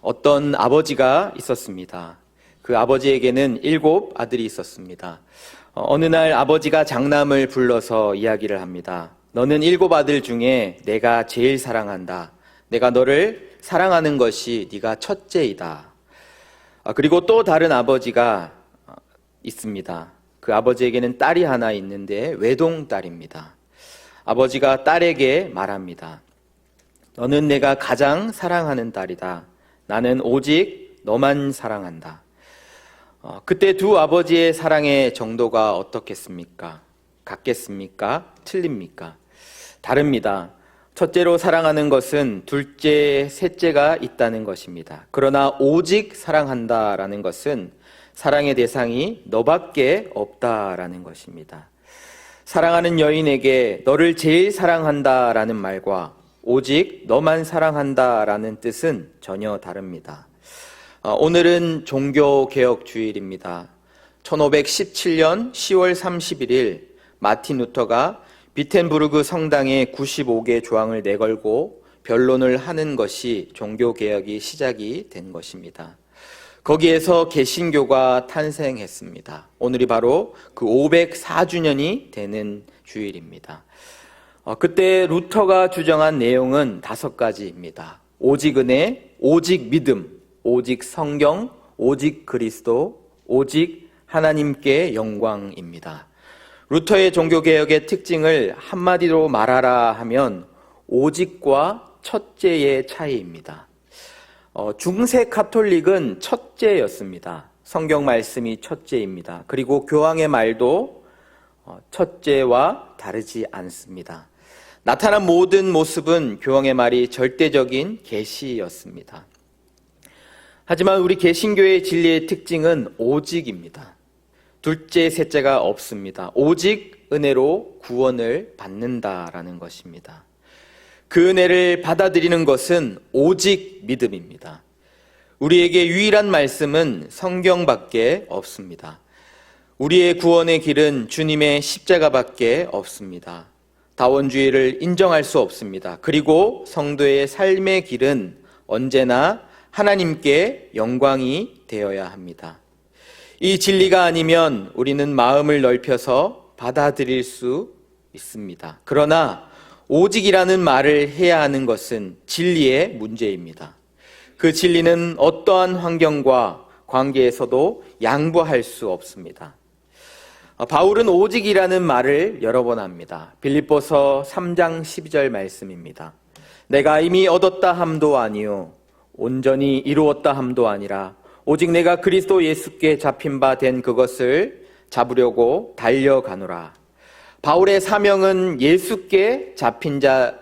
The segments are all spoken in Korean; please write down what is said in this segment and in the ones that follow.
어떤 아버지가 있었습니다. 그 아버지에게는 7 아들이 있었습니다. 어느 날 아버지가 장남을 불러서 이야기를 합니다. 너는 7 아들 중에 내가 제일 사랑한다. 내가 너를 사랑하는 것이 네가 첫째이다. 그리고 또 다른 아버지가 있습니다. 그 아버지에게는 딸이 하나 있는데 외동딸입니다. 아버지가 딸에게 말합니다. 너는 내가 가장 사랑하는 딸이다. 나는 오직 너만 사랑한다. 그때 두 아버지의 사랑의 정도가 어떻겠습니까? 같겠습니까? 틀립니까? 다릅니다. 첫째로 사랑하는 것은 둘째, 셋째가 있다는 것입니다. 그러나 오직 사랑한다라는 것은 사랑의 대상이 너밖에 없다라는 것입니다. 사랑하는 여인에게 너를 제일 사랑한다라는 말과 오직 너만 사랑한다라는 뜻은 전혀 다릅니다. 오늘은 종교개혁 주일입니다. 1517년 10월 31일 마틴 루터가 비텐부르크 성당에 95개 조항을 내걸고 변론을 하는 것이 종교개혁이 시작이 된 것입니다. 거기에서 개신교가 탄생했습니다. 오늘이 바로 그 504주년이 되는 주일입니다. 그때 루터가 주장한 내용은 5가지입니다. 오직 은혜, 오직 믿음, 오직 성경, 오직 그리스도, 오직 하나님께 영광입니다. 루터의 종교개혁의 특징을 한마디로 말하라 하면 오직과 첫째의 차이입니다. 중세 카톨릭은 첫째였습니다. 성경 말씀이 첫째입니다. 그리고 교황의 말도 첫째와 다르지 않습니다. 나타난 모든 모습은 교황의 말이 절대적인 계시였습니다. 하지만 우리 개신교의 진리의 특징은 오직입니다. 둘째, 셋째가 없습니다. 오직 은혜로 구원을 받는다라는 것입니다. 그 은혜를 받아들이는 것은 오직 믿음입니다. 우리에게 유일한 말씀은 성경밖에 없습니다. 우리의 구원의 길은 주님의 십자가밖에 없습니다. 다원주의를 인정할 수 없습니다. 그리고 성도의 삶의 길은 언제나 하나님께 영광이 되어야 합니다. 이 진리가 아니면 우리는 마음을 넓혀서 받아들일 수 있습니다. 그러나 오직이라는 말을 해야 하는 것은 진리의 문제입니다. 그 진리는 어떠한 환경과 관계에서도 양보할 수 없습니다. 바울은 오직이라는 말을 여러 번 합니다. 빌립보서 3장 12절 말씀입니다. 내가 이미 얻었다 함도 아니요 온전히 이루었다 함도 아니라 오직 내가 그리스도 예수께 잡힌 바 된 그것을 잡으려고 달려가노라. 바울의 사명은 예수께 잡힌 바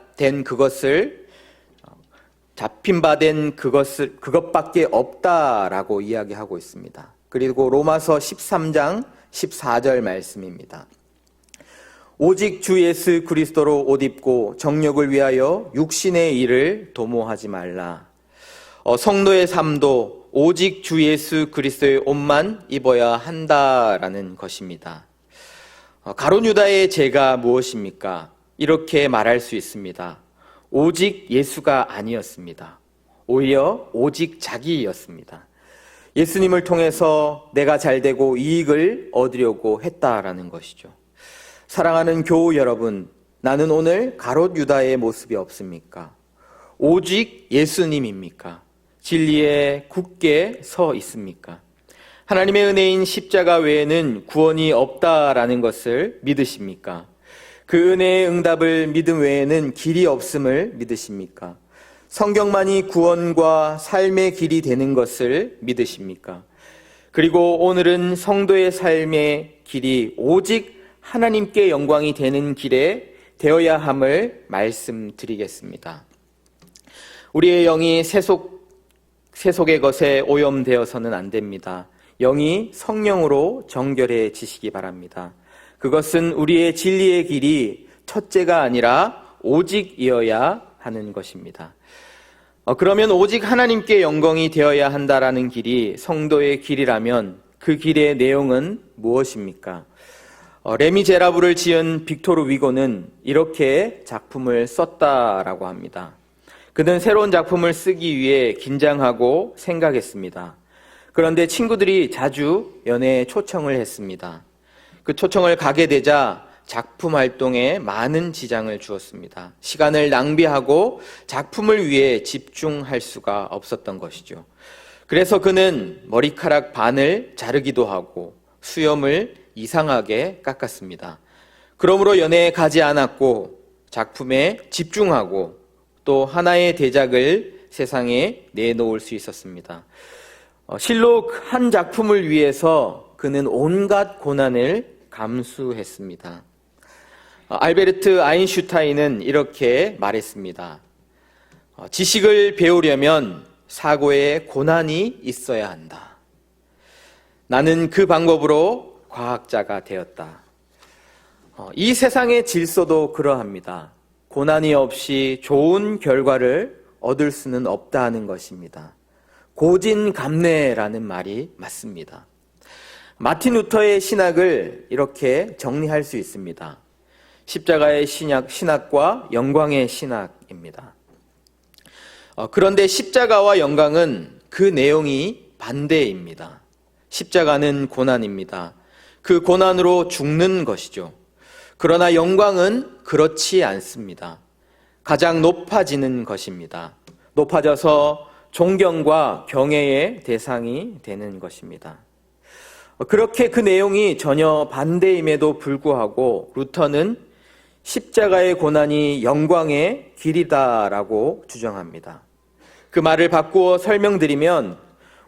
된 그것밖에 없다라고 이야기하고 있습니다. 그리고 로마서 13장 14절 말씀입니다. 오직 주 예수 그리스도로 옷 입고 정욕을 위하여 육신의 일을 도모하지 말라. 성도의 삶도 오직 주 예수 그리스도의 옷만 입어야 한다라는 것입니다. 가룟 유다의 죄가 무엇입니까? 이렇게 말할 수 있습니다. 오직 예수가 아니었습니다. 오히려 오직 자기였습니다. 예수님을 통해서 내가 잘되고 이익을 얻으려고 했다라는 것이죠. 사랑하는 교우 여러분, 나는 오늘 가롯 유다의 모습이 없습니까? 오직 예수님입니까? 진리에 굳게 서 있습니까? 하나님의 은혜인 십자가 외에는 구원이 없다라는 것을 믿으십니까? 그 은혜의 응답을 믿음 외에는 길이 없음을 믿으십니까? 성경만이 구원과 삶의 길이 되는 것을 믿으십니까? 그리고 오늘은 성도의 삶의 길이 오직 하나님께 영광이 되는 길에 되어야 함을 말씀드리겠습니다. 우리의 영이 세속의 것에 오염되어서는 안 됩니다. 영이 성령으로 정결해지시기 바랍니다. 그것은 우리의 진리의 길이 첫째가 아니라 오직이어야 하는 것입니다. 그러면 오직 하나님께 영광이 되어야 한다라는 길이 성도의 길이라면 그 길의 내용은 무엇입니까? 레미제라블을 지은 빅토르 위고는 이렇게 작품을 썼다라고 합니다. 그는 새로운 작품을 쓰기 위해 긴장하고 생각했습니다. 그런데 친구들이 자주 연애에 초청을 했습니다. 그 초청을 가게 되자 작품 활동에 많은 지장을 주었습니다. 시간을 낭비하고 작품을 위해 집중할 수가 없었던 것이죠. 그래서 그는 머리카락 반을 자르기도 하고 수염을 이상하게 깎았습니다. 그러므로 연애에 가지 않았고 작품에 집중하고 또 하나의 대작을 세상에 내놓을 수 있었습니다. 실로 한 작품을 위해서 그는 온갖 고난을 감수했습니다. 알베르트 아인슈타인은 이렇게 말했습니다. 지식을 배우려면 사고에 고난이 있어야 한다. 나는 그 방법으로 과학자가 되었다. 이 세상의 질서도 그러합니다. 고난이 없이 좋은 결과를 얻을 수는 없다 하는 것입니다. 고진감래라는 말이 맞습니다. 마틴 루터의 신학을 이렇게 정리할 수 있습니다. 십자가의 신학과 영광의 신학입니다. 그런데 십자가와 영광은 그 내용이 반대입니다. 십자가는 고난입니다. 그 고난으로 죽는 것이죠. 그러나 영광은 그렇지 않습니다. 가장 높아지는 것입니다. 높아져서 존경과 경애의 대상이 되는 것입니다. 그렇게 그 내용이 전혀 반대임에도 불구하고 루터는 십자가의 고난이 영광의 길이다라고 주장합니다. 그 말을 바꾸어 설명드리면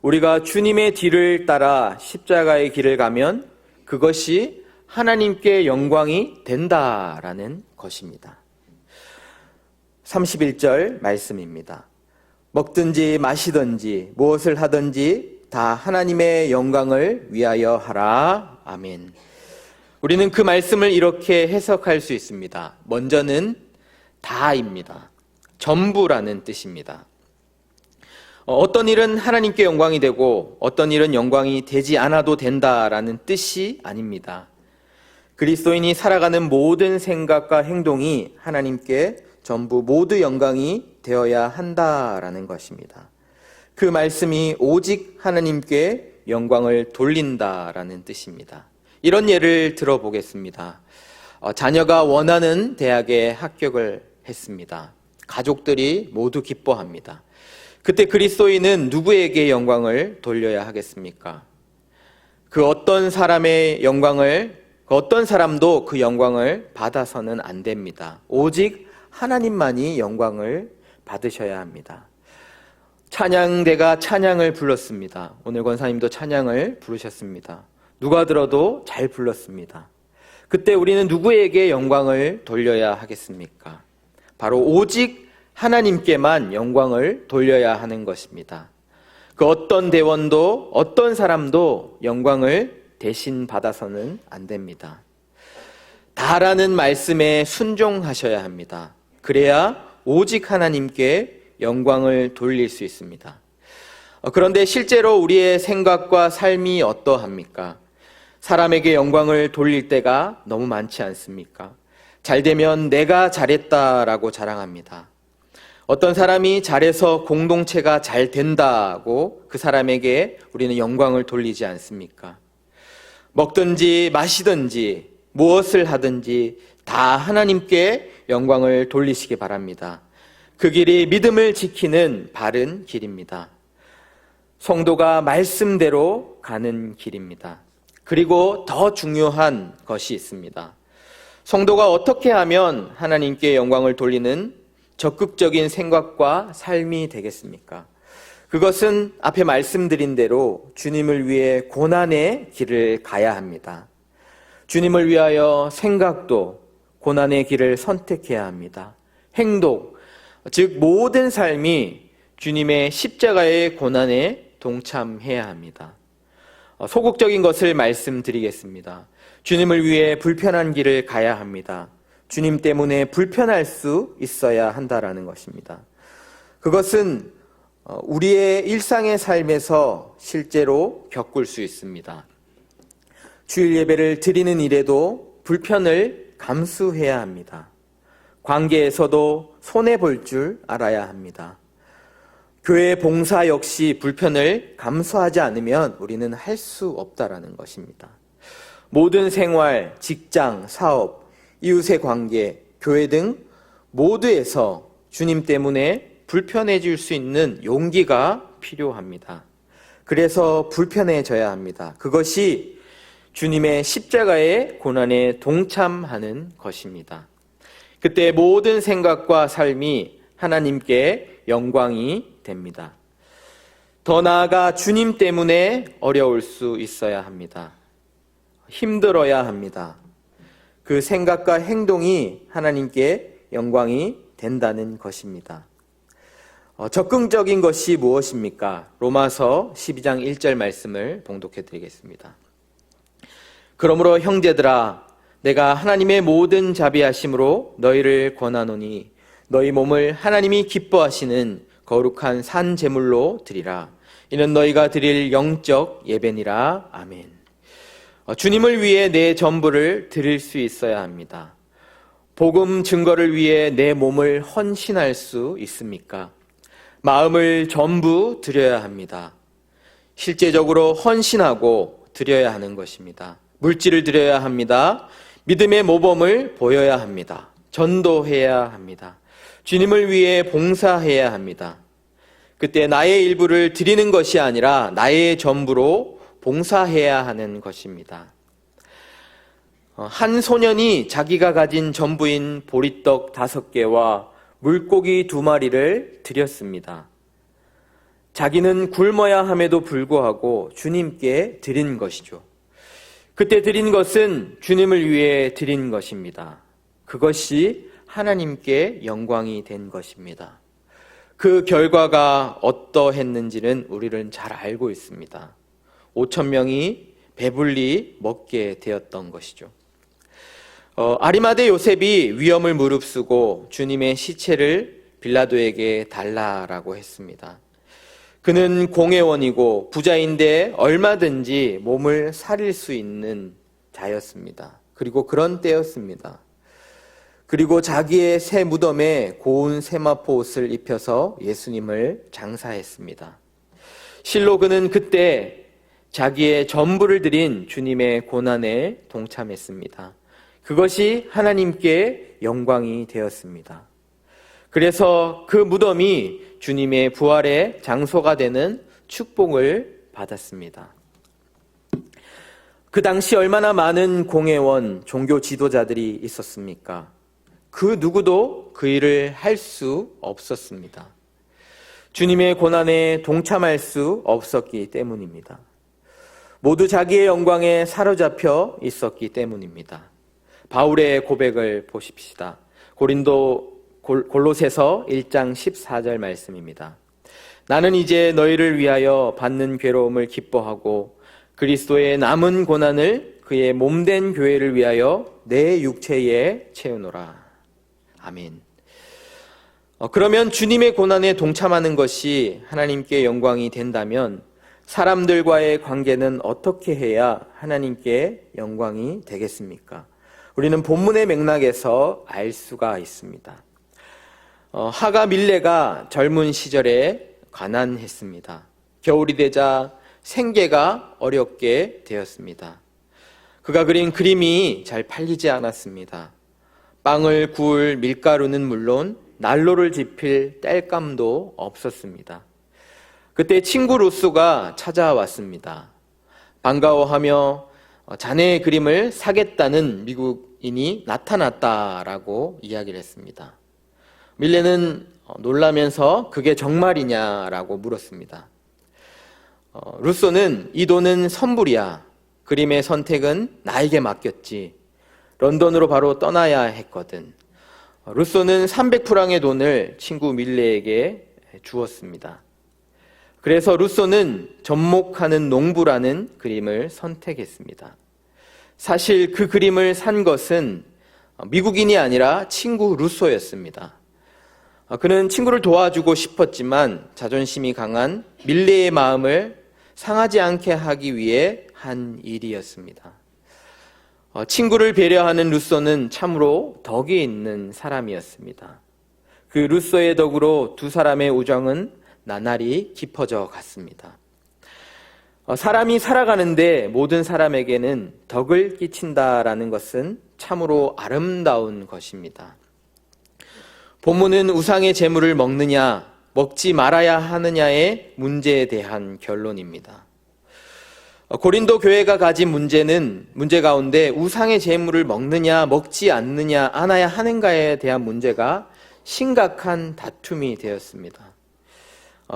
우리가 주님의 뒤를 따라 십자가의 길을 가면 그것이 하나님께 영광이 된다라는 것입니다. 31절 말씀입니다. 먹든지 마시든지 무엇을 하든지 다 하나님의 영광을 위하여 하라. 아멘. 우리는 그 말씀을 이렇게 해석할 수 있습니다. 먼저는 다입니다. 전부라는 뜻입니다. 어떤 일은 하나님께 영광이 되고 어떤 일은 영광이 되지 않아도 된다라는 뜻이 아닙니다. 그리스도인이 살아가는 모든 생각과 행동이 하나님께 전부 모두 영광이 되어야 한다라는 것입니다. 그 말씀이 오직 하나님께 영광을 돌린다라는 뜻입니다. 이런 예를 들어보겠습니다. 자녀가 원하는 대학에 합격을 했습니다. 가족들이 모두 기뻐합니다. 그때 그리스도인은 누구에게 영광을 돌려야 하겠습니까? 그 어떤 사람도 그 영광을 받아서는 안 됩니다. 오직 하나님만이 영광을 받으셔야 합니다. 찬양대가 찬양을 불렀습니다. 오늘 권사님도 찬양을 부르셨습니다. 누가 들어도 잘 불렀습니다. 그때 우리는 누구에게 영광을 돌려야 하겠습니까? 바로 오직 하나님께만 영광을 돌려야 하는 것입니다. 그 어떤 대원도 어떤 사람도 영광을 대신 받아서는 안 됩니다. 다라는 말씀에 순종하셔야 합니다. 그래야 오직 하나님께 영광을 돌릴 수 있습니다. 그런데 실제로 우리의 생각과 삶이 어떠합니까? 사람에게 영광을 돌릴 때가 너무 많지 않습니까? 잘 되면 내가 잘했다라고 자랑합니다. 어떤 사람이 잘해서 공동체가 잘 된다고 그 사람에게 우리는 영광을 돌리지 않습니까? 먹든지 마시든지 무엇을 하든지 다 하나님께 영광을 돌리시기 바랍니다. 그 길이 믿음을 지키는 바른 길입니다. 성도가 말씀대로 가는 길입니다. 그리고 더 중요한 것이 있습니다. 성도가 어떻게 하면 하나님께 영광을 돌리는 적극적인 생각과 삶이 되겠습니까? 그것은 앞에 말씀드린 대로 주님을 위해 고난의 길을 가야 합니다. 주님을 위하여 생각도 고난의 길을 선택해야 합니다. 행동, 즉 모든 삶이 주님의 십자가의 고난에 동참해야 합니다. 소극적인 것을 말씀드리겠습니다. 주님을 위해 불편한 길을 가야 합니다. 주님 때문에 불편할 수 있어야 한다라는 것입니다. 그것은 우리의 일상의 삶에서 실제로 겪을 수 있습니다. 주일 예배를 드리는 일에도 불편을 감수해야 합니다. 관계에서도 손해볼 줄 알아야 합니다. 교회 봉사 역시 불편을 감수하지 않으면 우리는 할 수 없다라는 것입니다. 모든 생활, 직장, 사업, 이웃의 관계, 교회 등 모두에서 주님 때문에 불편해질 수 있는 용기가 필요합니다. 그래서 불편해져야 합니다. 그것이 주님의 십자가의 고난에 동참하는 것입니다. 그때 모든 생각과 삶이 하나님께 영광이 됩니다. 더 나아가 주님 때문에 어려울 수 있어야 합니다. 힘들어야 합니다. 그 생각과 행동이 하나님께 영광이 된다는 것입니다. 적극적인 것이 무엇입니까? 로마서 12장 1절 말씀을 봉독해 드리겠습니다. 그러므로 형제들아, 내가 하나님의 모든 자비하심으로 너희를 권하노니 너희 몸을 하나님이 기뻐하시는 거룩한 산 제물로 드리라. 이는 너희가 드릴 영적 예배니라. 아멘. 주님을 위해 내 전부를 드릴 수 있어야 합니다. 복음 증거를 위해 내 몸을 헌신할 수 있습니까? 마음을 전부 드려야 합니다. 실제적으로 헌신하고 드려야 하는 것입니다. 물질을 드려야 합니다. 믿음의 모범을 보여야 합니다. 전도해야 합니다. 주님을 위해 봉사해야 합니다. 그때 나의 일부를 드리는 것이 아니라 나의 전부로 봉사해야 하는 것입니다. 한 소년이 자기가 가진 전부인 보리떡 5개와 물고기 2마리를 드렸습니다. 자기는 굶어야 함에도 불구하고 주님께 드린 것이죠. 그때 드린 것은 주님을 위해 드린 것입니다. 그것이 하나님께 영광이 된 것입니다. 그 결과가 어떠했는지는 우리는 잘 알고 있습니다. 5,000명이 배불리 먹게 되었던 것이죠. 아리마대 요셉이 위험을 무릅쓰고 주님의 시체를 빌라도에게 달라라고 했습니다. 그는 공회원이고 부자인데 얼마든지 몸을 사릴 수 있는 자였습니다. 그리고 그런 때였습니다. 그리고 자기의 새 무덤에 고운 세마포 옷을 입혀서 예수님을 장사했습니다. 실로 그는 그때 자기의 전부를 드린 주님의 고난에 동참했습니다. 그것이 하나님께 영광이 되었습니다. 그래서 그 무덤이 주님의 부활의 장소가 되는 축복을 받았습니다. 그 당시 얼마나 많은 공회원, 종교 지도자들이 있었습니까? 그 누구도 그 일을 할 수 없었습니다. 주님의 고난에 동참할 수 없었기 때문입니다. 모두 자기의 영광에 사로잡혀 있었기 때문입니다. 바울의 고백을 보십시다. 골로새서 1장 14절 말씀입니다. 나는 이제 너희를 위하여 받는 괴로움을 기뻐하고 그리스도의 남은 고난을 그의 몸된 교회를 위하여 내 육체에 채우노라. 아멘. 그러면 주님의 고난에 동참하는 것이 하나님께 영광이 된다면 사람들과의 관계는 어떻게 해야 하나님께 영광이 되겠습니까? 우리는 본문의 맥락에서 알 수가 있습니다. 하가 밀레가 젊은 시절에 가난했습니다. 겨울이 되자 생계가 어렵게 되었습니다. 그가 그린 그림이 잘 팔리지 않았습니다. 빵을 구울 밀가루는 물론 난로를 지필 땔감도 없었습니다. 그때 친구 루소가 찾아왔습니다. 반가워하며 자네의 그림을 사겠다는 미국인이 나타났다라고 이야기를 했습니다. 밀레는 놀라면서 그게 정말이냐라고 물었습니다. 루소는 이 돈은 선불이야. 그림의 선택은 나에게 맡겼지. 런던으로 바로 떠나야 했거든. 루소는 300프랑의 돈을 친구 밀레에게 주었습니다. 그래서 루소는 접목하는 농부라는 그림을 선택했습니다. 사실 그 그림을 산 것은 미국인이 아니라 친구 루소였습니다. 그는 친구를 도와주고 싶었지만 자존심이 강한 밀레의 마음을 상하지 않게 하기 위해 한 일이었습니다. 친구를 배려하는 루소는 참으로 덕이 있는 사람이었습니다. 그 루소의 덕으로 두 사람의 우정은 나날이 깊어져 갔습니다. 사람이 살아가는데 모든 사람에게는 덕을 끼친다라는 것은 참으로 아름다운 것입니다. 본문은 우상의 제물을 먹느냐, 먹지 말아야 하느냐의 문제에 대한 결론입니다. 고린도 교회가 가진 문제 가운데 우상의 제물을 먹느냐, 먹지 않아야 하는가에 대한 문제가 심각한 다툼이 되었습니다.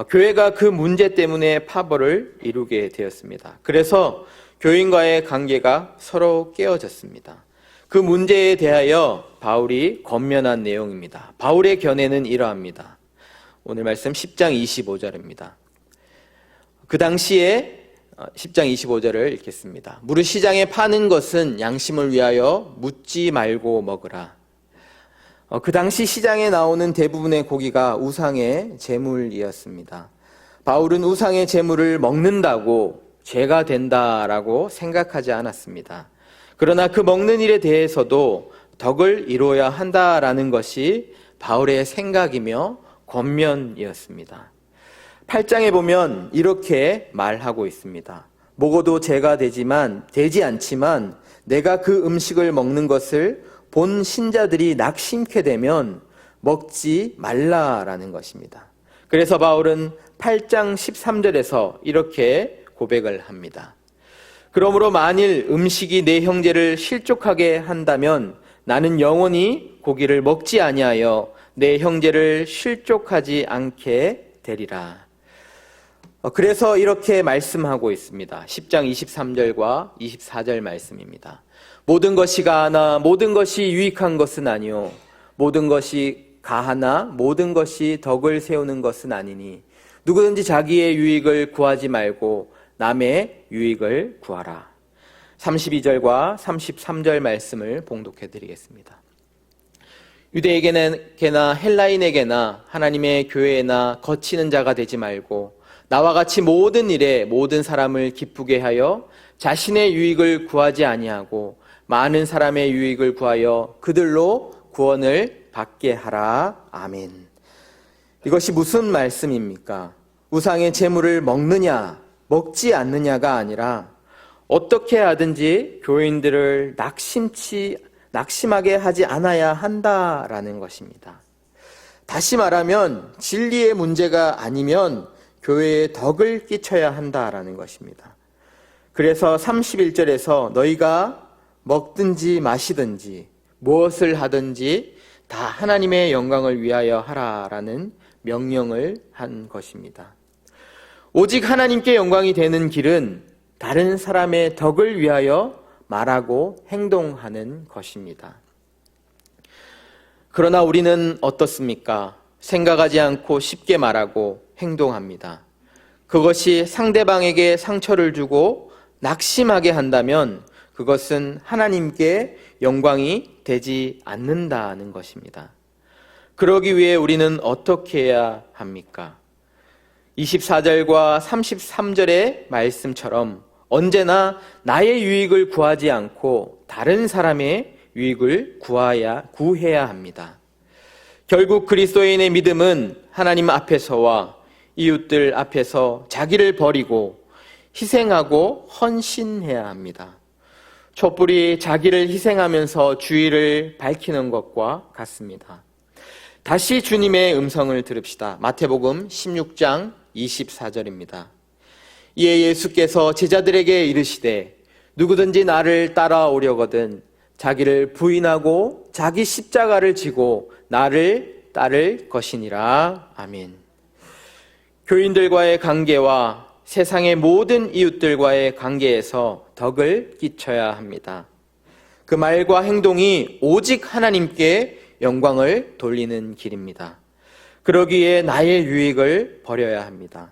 교회가 그 문제 때문에 파벌을 이루게 되었습니다. 그래서 교인과의 관계가 서로 깨어졌습니다. 그 문제에 대하여 바울이 권면한 내용입니다. 바울의 견해는 이러합니다. 오늘 말씀 10장 25절입니다. 그 당시에 10장 25절을 읽겠습니다. 무릇 시장에 파는 것은 양심을 위하여 묻지 말고 먹으라. 그 당시 시장에 나오는 대부분의 고기가 우상의 제물이었습니다. 바울은 우상의 제물을 먹는다고 죄가 된다라고 생각하지 않았습니다. 그러나 그 먹는 일에 대해서도 덕을 이루어야 한다라는 것이 바울의 생각이며 권면이었습니다. 8장에 보면 이렇게 말하고 있습니다. 먹어도 죄가 되지 않지만 내가 그 음식을 먹는 것을 본 신자들이 낙심케 되면 먹지 말라라는 것입니다. 그래서 바울은 8장 13절에서 이렇게 고백을 합니다. 그러므로 만일 음식이 내 형제를 실족하게 한다면 나는 영원히 고기를 먹지 아니하여 내 형제를 실족하지 않게 되리라. 그래서 이렇게 말씀하고 있습니다. 10장 23절과 24절 말씀입니다. 모든 것이 가하나 모든 것이 유익한 것은 아니요 모든 것이 가하나 모든 것이 덕을 세우는 것은 아니니 누구든지 자기의 유익을 구하지 말고 남의 유익을 구하라. 32절과 33절 말씀을 봉독해 드리겠습니다. 유대에게나 헬라인에게나 하나님의 교회에나 거치는 자가 되지 말고 나와 같이 모든 일에 모든 사람을 기쁘게 하여 자신의 유익을 구하지 아니하고 많은 사람의 유익을 구하여 그들로 구원을 받게 하라. 아멘. 이것이 무슨 말씀입니까? 우상의 제물을 먹느냐 먹지 않느냐가 아니라 어떻게 하든지 교인들을 낙심하게 하지 않아야 한다라는 것입니다. 다시 말하면 진리의 문제가 아니면 교회에 덕을 끼쳐야 한다라는 것입니다. 그래서 31절에서 너희가 먹든지 마시든지 무엇을 하든지 다 하나님의 영광을 위하여 하라라는 명령을 한 것입니다. 오직 하나님께 영광이 되는 길은 다른 사람의 덕을 위하여 말하고 행동하는 것입니다. 그러나 우리는 어떻습니까? 생각하지 않고 쉽게 말하고 행동합니다. 그것이 상대방에게 상처를 주고 낙심하게 한다면 그것은 하나님께 영광이 되지 않는다는 것입니다. 그러기 위해 우리는 어떻게 해야 합니까? 24절과 33절의 말씀처럼 언제나 나의 유익을 구하지 않고 다른 사람의 유익을 구해야 합니다. 결국 그리스도인의 믿음은 하나님 앞에서와 이웃들 앞에서 자기를 버리고 희생하고 헌신해야 합니다. 촛불이 자기를 희생하면서 주의를 밝히는 것과 같습니다. 다시 주님의 음성을 들읍시다. 마태복음 16장 24절입니다. 이에 예수께서 제자들에게 이르시되 누구든지 나를 따라오려거든 자기를 부인하고 자기 십자가를 지고 나를 따를 것이니라. 아멘. 교인들과의 관계와 세상의 모든 이웃들과의 관계에서 덕을 끼쳐야 합니다. 그 말과 행동이 오직 하나님께 영광을 돌리는 길입니다. 그러기에 나의 유익을 버려야 합니다.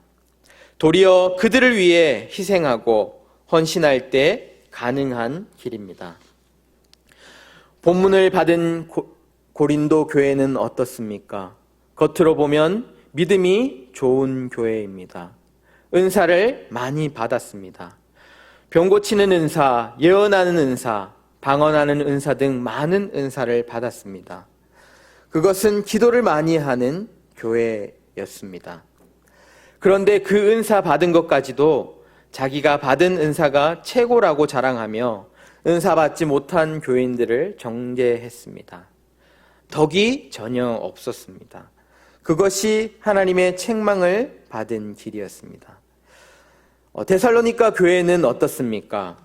도리어 그들을 위해 희생하고 헌신할 때 가능한 길입니다. 본문을 받은 고린도 교회는 어떻습니까? 겉으로 보면 믿음이 좋은 교회입니다. 은사를 많이 받았습니다. 병 고치는 은사, 예언하는 은사, 방언하는 은사 등 많은 은사를 받았습니다. 그것은 기도를 많이 하는 교회였습니다. 그런데 그 은사 받은 것까지도 자기가 받은 은사가 최고라고 자랑하며 은사 받지 못한 교인들을 정죄했습니다. 덕이 전혀 없었습니다. 그것이 하나님의 책망을 받은 길이었습니다. 데살로니가 교회는 어떻습니까?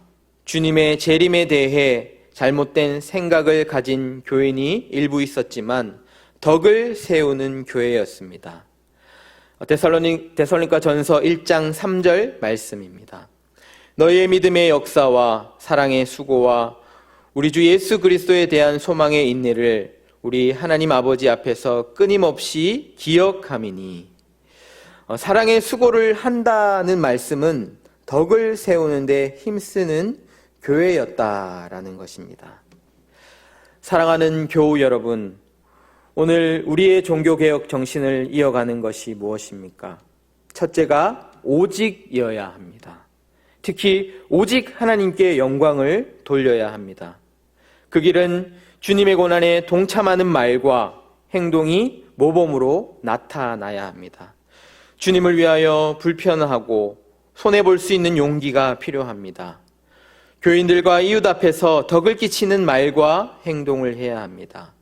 주님의 재림에 대해 잘못된 생각을 가진 교인이 일부 있었지만 덕을 세우는 교회였습니다. 데살로니가 전서 1장 3절 말씀입니다. 너희의 믿음의 역사와 사랑의 수고와 우리 주 예수 그리스도에 대한 소망의 인내를 우리 하나님 아버지 앞에서 끊임없이 기억함이니, 사랑의 수고를 한다는 말씀은 덕을 세우는 데 힘쓰는 교회였다라는 것입니다. 사랑하는 교우 여러분, 오늘 우리의 종교개혁 정신을 이어가는 것이 무엇입니까? 첫째가 오직이어야 합니다. 특히 오직 하나님께 영광을 돌려야 합니다. 그 길은 주님의 고난에 동참하는 말과 행동이 모범으로 나타나야 합니다. 주님을 위하여 불편하고 손해볼 수 있는 용기가 필요합니다. 교인들과 이웃 앞에서 덕을 끼치는 말과 행동을 해야 합니다.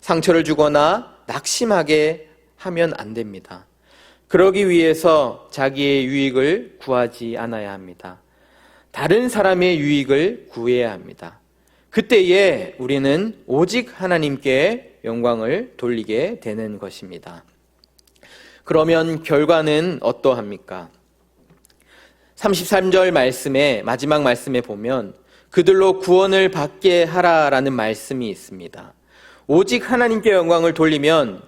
상처를 주거나 낙심하게 하면 안 됩니다. 그러기 위해서 자기의 유익을 구하지 않아야 합니다. 다른 사람의 유익을 구해야 합니다. 그때에 우리는 오직 하나님께 영광을 돌리게 되는 것입니다. 그러면 결과는 어떠합니까? 33절 말씀에, 마지막 말씀에 보면 그들로 구원을 받게 하라라는 말씀이 있습니다. 오직 하나님께 영광을 돌리면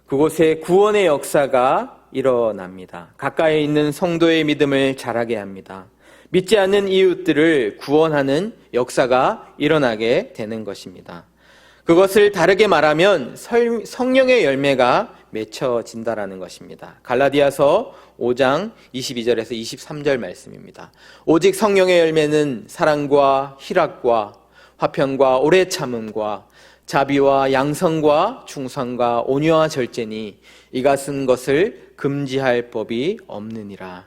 그곳에 구원의 역사가 일어납니다. 가까이 있는 성도의 믿음을 자라게 합니다. 믿지 않는 이웃들을 구원하는 역사가 일어나게 되는 것입니다. 그것을 다르게 말하면 성령의 열매가 맺혀진다라는 것입니다. 갈라디아서 5장 22절에서 23절 말씀입니다. 오직 성령의 열매는 사랑과 희락과 화평과 오래 참음과 자비와 양성과 충성과 온유와 절제니 이 같은 것을 금지할 법이 없느니라.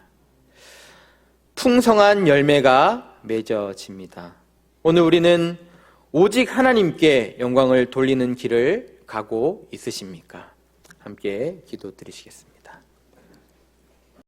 풍성한 열매가 맺어집니다. 오늘 우리는 오직 하나님께 영광을 돌리는 길을 가고 있으십니까? 함께 기도 드리시겠습니다.